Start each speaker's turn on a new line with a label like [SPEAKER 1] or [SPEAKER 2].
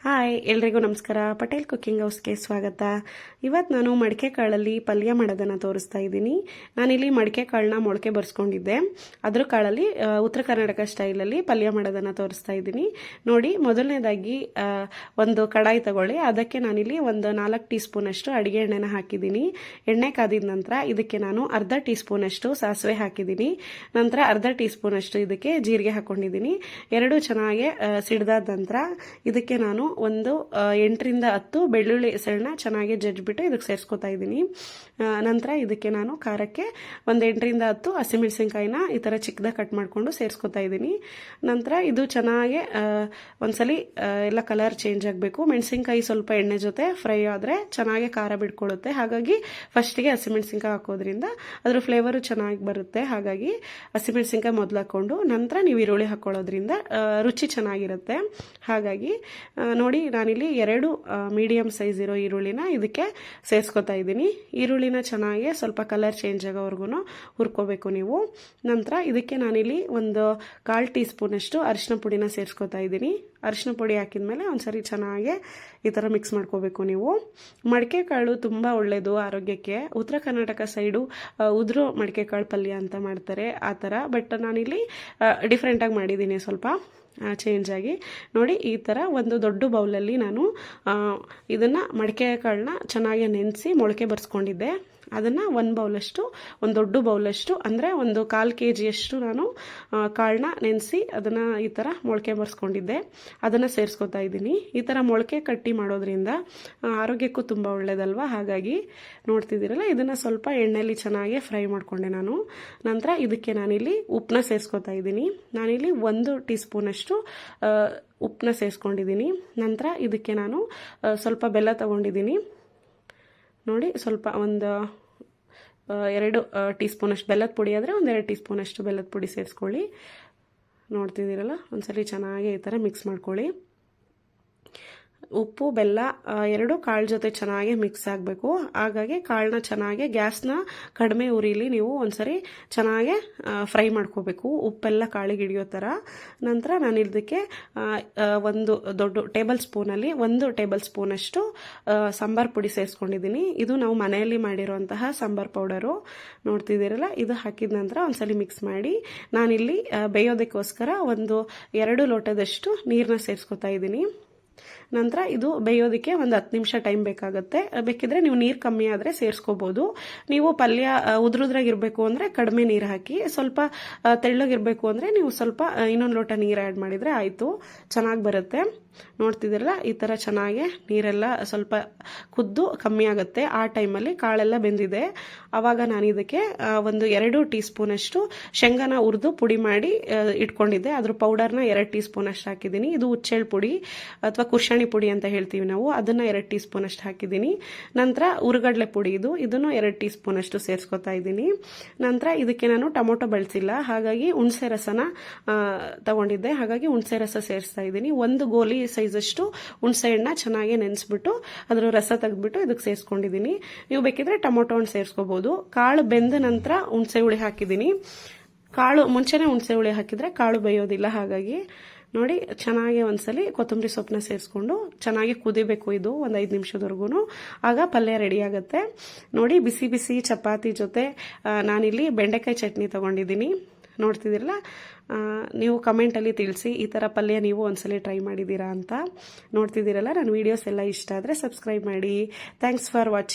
[SPEAKER 1] Hi ಎಲ್ರಿಗೂ ನಮಸ್ಕಾರ. Patel cooking ಹೌಸ್ಗೆ ಸ್ವಾಗತ. ಇವತ್ತು ನಾನು ಮಡಿಕೆ ಕಾಳಲ್ಲಿ ಪಲ್ಯ ಮಾಡೋದನ್ನು ತೋರಿಸ್ತಾ ಇದ್ದೀನಿ. ನಾನಿಲ್ಲಿ ಮಡಿಕೆ ಕಾಳನ್ನ ಮೊಳಕೆ ಬರ್ಸ್ಕೊಂಡಿದ್ದೆ. ಅದ್ರ ಕಾಳಲ್ಲಿ ಉತ್ತರ ಕರ್ನಾಟಕ ಸ್ಟೈಲಲ್ಲಿ ಪಲ್ಯ ಮಾಡೋದನ್ನು ತೋರಿಸ್ತಾ ಇದ್ದೀನಿ. ನೋಡಿ, ಮೊದಲನೇದಾಗಿ ಒಂದು ಕಡಾಯಿ ತಗೊಳ್ಳಿ. ಅದಕ್ಕೆ ನಾನಿಲ್ಲಿ ಒಂದು 4 ಟೀ ಸ್ಪೂನಷ್ಟು ಅಡುಗೆ ಎಣ್ಣೆನ ಹಾಕಿದ್ದೀನಿ. ಎಣ್ಣೆ ಕಾದಿದ ನಂತರ ಇದಕ್ಕೆ ನಾನು ಅರ್ಧ ಟೀ ಸ್ಪೂನಷ್ಟು ಸಾಸಿವೆ ಹಾಕಿದ್ದೀನಿ. ನಂತರ ಅರ್ಧ ಟೀ ಸ್ಪೂನಷ್ಟು ಇದಕ್ಕೆ ಜೀರಿಗೆ ಹಾಕ್ಕೊಂಡಿದ್ದೀನಿ. ಎರಡು ಚೆನ್ನಾಗಿ ಸಿಡ್ದಾದ ನಂತರ ಇದಕ್ಕೆ ನಾನು ಒಂದು 8ರಿಂದ 10 ಬೆಳ್ಳುಳ್ಳಿ ಎಸಳನ್ನ ಚೆನ್ನಾಗಿ ಜಜ್ಜಿಬಿಟ್ಟು ಇದಕ್ಕೆ ಸೇರಿಸ್ಕೊತಾ ಇದ್ದೀನಿ. ನಂತರ ಇದಕ್ಕೆ ನಾನು ಖಾರಕ್ಕೆ ಒಂದು 8ರಿಂದ 10 ಹಸಿಮೆಣಸಿನ್ಕಾಯಿನ ಈ ಥರ ಚಿಕ್ಕದಾಗಿ ಕಟ್ ಮಾಡಿಕೊಂಡು ಸೇರಿಸ್ಕೊತಾ ಇದ್ದೀನಿ. ನಂತರ ಇದು ಚೆನ್ನಾಗಿ ಒಂದ್ಸಲಿ ಎಲ್ಲ ಕಲರ್ ಚೇಂಜ್ ಆಗಬೇಕು. ಮೆಣಸಿನ್ಕಾಯಿ ಸ್ವಲ್ಪ ಎಣ್ಣೆ ಜೊತೆ ಫ್ರೈ ಆದರೆ ಚೆನ್ನಾಗಿ ಖಾರ ಬಿಟ್ಕೊಳ್ಳುತ್ತೆ. ಹಾಗಾಗಿ ಫಸ್ಟಿಗೆ ಹಸಿಮೆಣಸಿನ್ಕಾಯಿ ಹಾಕೋದ್ರಿಂದ ಅದ್ರ ಫ್ಲೇವರು ಚೆನ್ನಾಗಿ ಬರುತ್ತೆ. ಹಾಗಾಗಿ ಹಸಿಮೆಣಸಿನ್ಕಾಯಿ ಮೊದಲು ಹಾಕ್ಕೊಂಡು ನಂತರ ನೀವು ಈರುಳ್ಳಿ ಹಾಕ್ಕೊಳ್ಳೋದ್ರಿಂದ ರುಚಿ ಚೆನ್ನಾಗಿರುತ್ತೆ. ಹಾಗಾಗಿ ನೋಡಿ, ನಾನಿಲ್ಲಿ 2 ಮೀಡಿಯಮ್ ಸೈಜ್ ಇರೋ ಈರುಳ್ಳಿನ ಇದಕ್ಕೆ ಸೇರಿಸ್ಕೊತಾ ಇದ್ದೀನಿ. ಈರುಳ್ಳಿನ ಚೆನ್ನಾಗಿ ಸ್ವಲ್ಪ ಕಲರ್ ಚೇಂಜ್ ಆಗೋವರೆಗೂ ಹುರ್ಕೋಬೇಕು ನೀವು. ನಂತರ ಇದಕ್ಕೆ ನಾನಿಲ್ಲಿ ಒಂದು 1/4 ಟೀ ಸ್ಪೂನಷ್ಟು ಅರಿಶಿನ ಪುಡಿನ ಸೇರಿಸ್ಕೊತಾ ಇದ್ದೀನಿ. ಅರಿಶಿನ ಪುಡಿ ಹಾಕಿದ್ಮೇಲೆ ಒಂದ್ಸರಿ ಚೆನ್ನಾಗಿ ಈ ಥರ ಮಿಕ್ಸ್ ಮಾಡ್ಕೋಬೇಕು ನೀವು. ಮಡಿಕೆ ಕಾಳು ತುಂಬ ಒಳ್ಳೆಯದು ಆರೋಗ್ಯಕ್ಕೆ. ಉತ್ತರ ಕರ್ನಾಟಕ ಸೈಡು ಉದುರು ಮಡಿಕೆ ಕಾಳು ಪಲ್ಯ ಅಂತ ಮಾಡ್ತಾರೆ, ಆ ಥರ. ಬಟ್ ನಾನಿಲ್ಲಿ ಡಿಫ್ರೆಂಟಾಗಿ ಮಾಡಿದ್ದೀನಿ, ಸ್ವಲ್ಪ ಚೇಂಜ್ ಆಗಿ. ನೋಡಿ, ಈ ಥರ ಒಂದು ದೊಡ್ಡ ಬೌಲಲ್ಲಿ ನಾನು ಇದನ್ನು ಮಡಿಕೆ ಕಾಳನ್ನ ಚೆನ್ನಾಗಿ ನೆನೆಸಿ ಮೊಳಕೆ ಬರ್ಸ್ಕೊಂಡಿದ್ದೆ. ಅದನ್ನು ಒಂದು ದೊಡ್ಡ ಬೌಲಷ್ಟು ಅಂದರೆ ಒಂದು 1/4 kg ನಾನು ಕಾಳನ್ನ ನೆನೆಸಿ ಅದನ್ನು ಈ ಥರ ಮೊಳಕೆ ಬರ್ಸ್ಕೊಂಡಿದ್ದೆ. ಅದನ್ನು ಸೇರಿಸ್ಕೊತಾ ಇದ್ದೀನಿ. ಈ ಥರ ಮೊಳಕೆ ಕಟ್ಟಿ ಮಾಡೋದ್ರಿಂದ ಆರೋಗ್ಯಕ್ಕೂ ತುಂಬ ಒಳ್ಳೆಯದಲ್ವ. ಹಾಗಾಗಿ ನೋಡ್ತಿದ್ದೀರಲ್ಲ, ಇದನ್ನು ಸ್ವಲ್ಪ ಎಣ್ಣೆಯಲ್ಲಿ ಚೆನ್ನಾಗಿ ಫ್ರೈ ಮಾಡಿಕೊಂಡೆ ನಾನು. ನಂತರ ಇದಕ್ಕೆ ನಾನಿಲ್ಲಿ ಉಪ್ಪನ್ನ ಸೇರಿಸ್ಕೊತಾ ಇದ್ದೀನಿ. ನಾನಿಲ್ಲಿ 1 ಟೀ ಸ್ಪೂನಷ್ಟು ಉಪ್ಪನ್ನ ಸೇರಿಸ್ಕೊಂಡಿದ್ದೀನಿ. ನಂತರ ಇದಕ್ಕೆ ನಾನು ಸ್ವಲ್ಪ ಬೆಲ್ಲ ತೊಗೊಂಡಿದ್ದೀನಿ. ನೋಡಿ, ಸ್ವಲ್ಪ ಒಂದು 2 ಟೀ ಸ್ಪೂನಷ್ಟು ಬೆಲ್ಲದ ಪುಡಿ ಆದರೆ ಒಂದು 2 ಟೀ ಸ್ಪೂನಷ್ಟು ಬೆಲ್ಲದ ಪುಡಿ ಸೇರಿಸ್ಕೊಳ್ಳಿ. ನೋಡ್ತಿದ್ದೀರಲ್ಲ, ಒಂದ್ಸಲಿ ಚೆನ್ನಾಗಿ ಈ ಥರ ಮಿಕ್ಸ್ ಮಾಡ್ಕೊಳ್ಳಿ. ಉಪ್ಪು ಬೆಲ್ಲ 2 ಕಾಳು ಜೊತೆ ಚೆನ್ನಾಗಿ ಮಿಕ್ಸ್ ಆಗಬೇಕು. ಹಾಗಾಗಿ ಕಾಳನ್ನ ಚೆನ್ನಾಗಿ ಗ್ಯಾಸ್ನ ಕಡಿಮೆ ಉರಿಲಿ ನೀವು ಒಂದ್ಸರಿ ಚೆನ್ನಾಗಿ ಫ್ರೈ ಮಾಡ್ಕೋಬೇಕು, ಉಪ್ಪೆಲ್ಲ ಕಾಳಿಗೆ ಹಿಡಿಯೋ ಥರ. ನಂತರ ನಾನು ಇದಕ್ಕೆ ಒಂದು ದೊಡ್ಡ ಟೇಬಲ್ ಸ್ಪೂನಲ್ಲಿ 1 ಟೇಬಲ್ ಸ್ಪೂನಷ್ಟು ಸಾಂಬಾರು ಪುಡಿ ಸೇರಿಸ್ಕೊಂಡಿದ್ದೀನಿ. ಇದು ನಾವು ಮನೆಯಲ್ಲಿ ಮಾಡಿರುವಂತಹ ಸಾಂಬಾರು ಪೌಡರು. ನೋಡ್ತಿದ್ದೀರಲ್ಲ, ಇದು ಹಾಕಿದ ನಂತರ ಒಂದ್ಸಲಿ ಮಿಕ್ಸ್ ಮಾಡಿ ನಾನಿಲ್ಲಿ ಬೇಯೋದಕ್ಕೋಸ್ಕರ ಒಂದು 2 ಲೋಟದಷ್ಟು ನೀರನ್ನ ಸೇರಿಸ್ಕೊತಾ ಇದ್ದೀನಿ. ನಂತರ ಇದು ಬೇಯೋದಕ್ಕೆ ಒಂದು 10 ನಿಮಿಷ ಟೈಮ್ ಬೇಕಾಗುತ್ತೆ. ಬೇಕಿದ್ರೆ ನೀವು ನೀರು ಕಮ್ಮಿ ಆದರೆ ಸೇರಿಸ್ಕೋಬೋದು. ನೀವು ಪಲ್ಯ ಉದ್ರುದ್ರಾಗಿರಬೇಕು ಅಂದರೆ ಕಡಿಮೆ ನೀರು ಹಾಕಿ, ಸ್ವಲ್ಪ ತೆಳ್ಳಗಿರಬೇಕು ಅಂದರೆ ನೀವು ಸ್ವಲ್ಪ ಇನ್ನೊಂದು ಲೋಟ ನೀರು ಆ್ಯಡ್ ಮಾಡಿದರೆ ಆಯಿತು, ಚೆನ್ನಾಗಿ ಬರುತ್ತೆ. ನೋಡ್ತಿದ್ದೀರಲ್ಲ, ಈ ಥರ ಚೆನ್ನಾಗಿ ನೀರೆಲ್ಲ ಸ್ವಲ್ಪ ಕುದ್ದು ಕಮ್ಮಿ ಆಗುತ್ತೆ. ಆ ಟೈಮಲ್ಲಿ ಕಾಳೆಲ್ಲ ಬೆಂದಿದೆ. ಆವಾಗ ನಾನು ಇದಕ್ಕೆ ಒಂದು 2 ಟೀ ಸ್ಪೂನಷ್ಟು ಶೇಂಗಾನ ಹುರಿದು ಪುಡಿ ಮಾಡಿ ಇಟ್ಕೊಂಡಿದ್ದೆ. ಅದ್ರ ಪೌಡರ್ನ 2 ಟೀ ಸ್ಪೂನಷ್ಟು ಹಾಕಿದ್ದೀನಿ. ಇದು ಹುಚ್ಚೆಳ್ಳು ಪುಡಿ ಅಥವಾ ಕುರ್ಷಾಣಿ ಪುಡಿ ಅಂತ ಹೇಳ್ತೀವಿ ನಾವು, ಅದನ್ನು 2 ಟೀ ಸ್ಪೂನಷ್ಟು ಹಾಕಿದ್ದೀನಿ. ನಂತರ ಉರುಗಡ್ಲೆ ಪುಡಿ, ಇದನ್ನು 2 ಟೀ ಸ್ಪೂನಷ್ಟು ಸೇರಿಸ್ಕೊತಾ ಇದ್ದೀನಿ. ನಂತರ ಇದಕ್ಕೆ ನಾನು ಟೊಮೊಟೊ ಬಳಸಿಲ್ಲ, ಹಾಗಾಗಿ ಹುಣಸೆ ರಸನ ತಗೊಂಡಿದ್ದೆ. ಹಾಗಾಗಿ ಹುಣಸೆ ರಸ ಸೇರಿಸ್ತಾ ಇದ್ದೀನಿ. 1 ಗೋಲಿ ಸೈಜಷ್ಟು ಹುಣಸೆ ಹಣ್ಣು ಚೆನ್ನಾಗಿ ನೆನೆಸ್ಬಿಟ್ಟು ಅದರ ರಸ ತೆಗೆದ್ಬಿಟ್ಟು ಇದಕ್ಕೆ ಸೇರಿಸ್ಕೊಂಡಿದ್ದೀನಿ. ನೀವು ಬೇಕಿದ್ರೆ ಟೊಮೊಟೊ ಹಣ್ಣು ಸೇರಿಸ್ಕೋಬಹುದು. ಕಾಳು ಬೆಂದ ನಂತರ ಹುಣಸೆ ಹುಳಿ ಹಾಕಿದ್ದೀನಿ. ಕಾಳು ಮುಂಚೆನೇ ಹುಣಸೆ ಹುಳಿ ಹಾಕಿದ್ರೆ ಕಾಳು ಬೇಯೋದಿಲ್ಲ. ಹಾಗಾಗಿ ನೋಡಿ, ಚೆನ್ನಾಗಿ ಒಂದ್ಸಲಿ ಕೊತ್ತಂಬರಿ ಸೊಪ್ಪನ್ನ ಸೇರಿಸ್ಕೊಂಡು ಚೆನ್ನಾಗಿ ಕುದಿಬೇಕು. ಇದು ಒಂದು 5 ನಿಮಿಷದವರೆಗೂ, ಆಗ ಪಲ್ಯ ರೆಡಿ ಆಗುತ್ತೆ. ನೋಡಿ, ಬಿಸಿ ಬಿಸಿ ಚಪಾತಿ ಜೊತೆ ನಾನಿಲ್ಲಿ ಬೆಂಡೆಕಾಯಿ ಚಟ್ನಿ ತೊಗೊಂಡಿದ್ದೀನಿ. ನೋಡ್ತಿದ್ದೀರಲ್ಲ, ನೀವು ಕಮೆಂಟಲ್ಲಿ ತಿಳಿಸಿ ಈ ಥರ ಪಲ್ಯ ನೀವು ಒಂದ್ಸಲಿ ಟ್ರೈ ಮಾಡಿದ್ದೀರಾ ಅಂತ. ನೋಡ್ತಿದ್ದೀರಲ್ಲ, ನನ್ನ ವೀಡಿಯೋಸ್ ಎಲ್ಲ ಇಷ್ಟ ಆದರೆ ಸಬ್ಸ್ಕ್ರೈಬ್ ಮಾಡಿ. Thanks for watching.